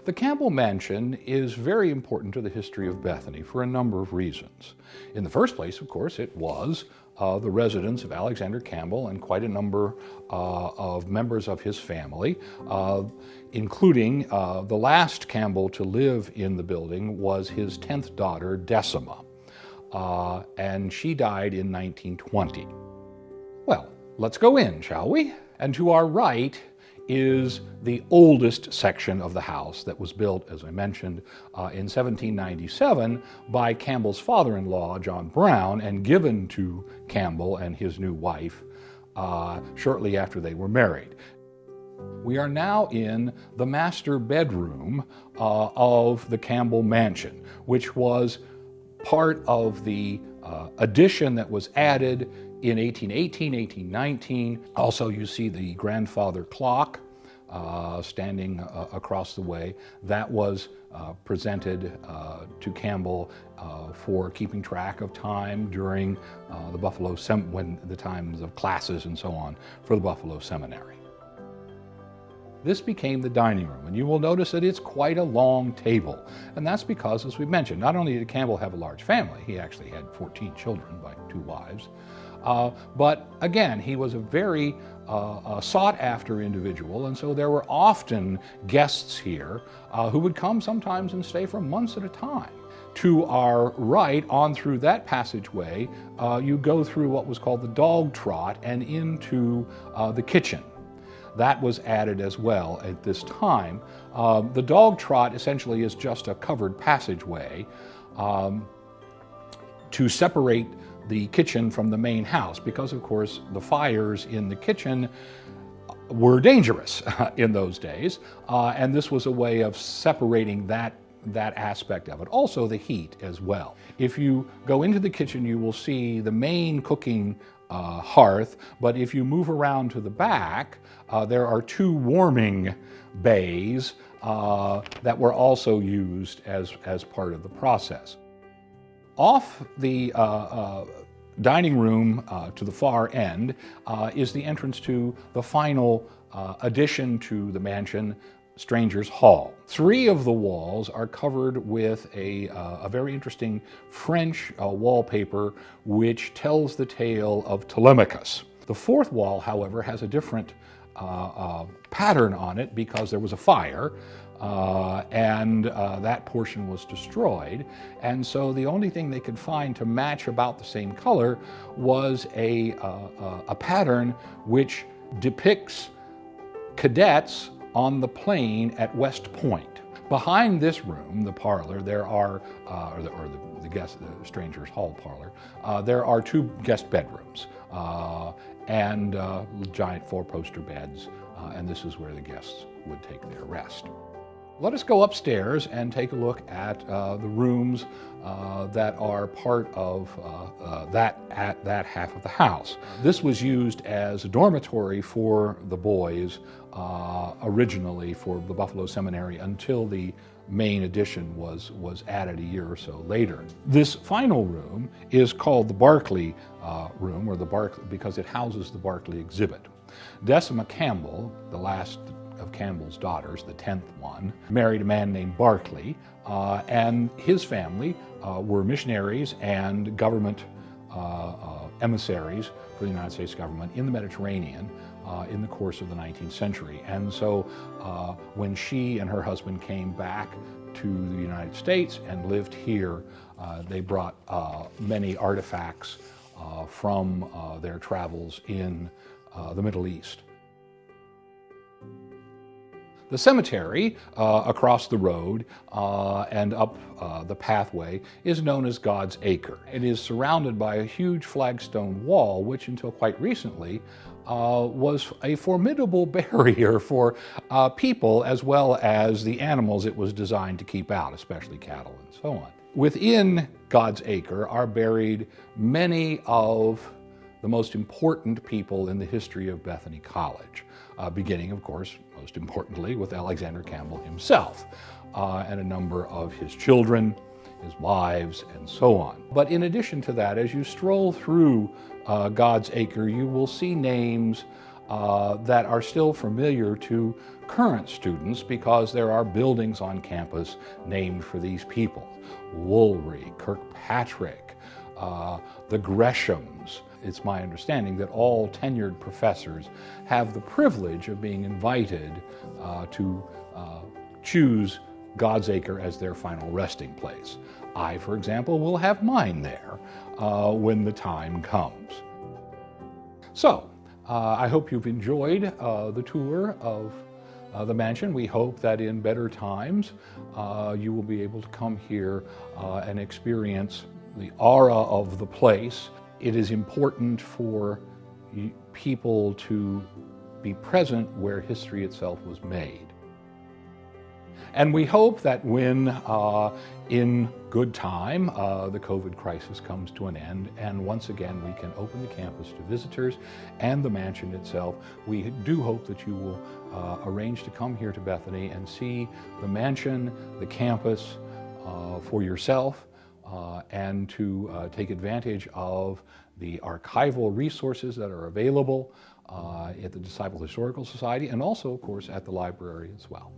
The Campbell Mansion is very important to the history of Bethany for a number of reasons. In the first place, of course, it was the residence of Alexander Campbell and quite a number of members of his family, including the last Campbell to live in the building was his 10th daughter, Decima, and she died in 1920. Well, let's go in, shall we? And to our right is the oldest section of the house that was built, as I mentioned, in 1797 by Campbell's father-in-law, John Brown, and given to Campbell and his new wife shortly after they were married. We are now in the master bedroom of the Campbell Mansion, which was part of the addition that was added in 1818, 1819. Also, you see the grandfather clock standing across the way. That was presented to Campbell for keeping track of time during when the times of classes and so on for the Buffalo Seminary. This became the dining room, and you will notice that it's quite a long table. And that's because, as we mentioned, not only did Campbell have a large family, he actually had 14 children by 2 wives, but again, he was a very sought-after individual, and so there were often guests here who would come sometimes and stay for months at a time. To our right, on through that passageway, you go through what was called the dog trot and into the kitchen. That was added as well at this time. The dog trot essentially is just a covered passageway to separate the kitchen from the main house, because of course the fires in the kitchen were dangerous in those days, and this was a way of separating that aspect of it. Also the heat as well. If you go into the kitchen, you will see the main cooking hearth, but if you move around to the back, there are 2 warming bays that were also used as part of the process. Off the dining room to the far end is the entrance to the final addition to the mansion, Stranger's Hall. 3 of the walls are covered with a very interesting French wallpaper which tells the tale of Telemachus. The 4th wall, however, has a different pattern on it because there was a fire and that portion was destroyed. And so the only thing they could find to match about the same color was a pattern which depicts cadets on the plain at West Point. Behind this room, the parlor, there are, the Stranger's Hall parlor, there are 2 guest bedrooms and giant 4-poster beds, and this is where the guests would take their rest. Let us go upstairs and take a look at the rooms that are part of that half of the house. This was used as a dormitory for the boys originally for the Buffalo Seminary until the main addition was added a year or so later. This final room is called the Barclay room, or because it houses the Barclay exhibit. Decima Campbell, the last of Campbell's daughters, the 10th one, married a man named Barclay, and his family were missionaries and government emissaries for the United States government in the Mediterranean in the course of the 19th century. And so when she and her husband came back to the United States and lived here, they brought many artifacts from their travels in the Middle East. The cemetery across the road and up the pathway is known as God's Acre. It is surrounded by a huge flagstone wall, which until quite recently was a formidable barrier for people as well as the animals it was designed to keep out, especially cattle and so on. Within God's Acre are buried many of the most important people in the history of Bethany College, beginning, of course, most importantly, with Alexander Campbell himself, and a number of his children, his wives, and so on. But in addition to that, as you stroll through God's Acre, you will see names that are still familiar to current students because there are buildings on campus named for these people. Woolry, Kirkpatrick, the Greshams. It's my understanding that all tenured professors have the privilege of being invited to choose God's Acre as their final resting place. I, for example, will have mine there when the time comes. So, I hope you've enjoyed the tour of the mansion. We hope that in better times you will be able to come here and experience the aura of the place. It is important for people to be present where history itself was made. And we hope that when, in good time, the COVID crisis comes to an end, and once again we can open the campus to visitors and the mansion itself, we do hope that you will arrange to come here to Bethany and see the mansion, the campus for yourself, and to take advantage of the archival resources that are available at the Disciple Historical Society, and also, of course, at the library as well.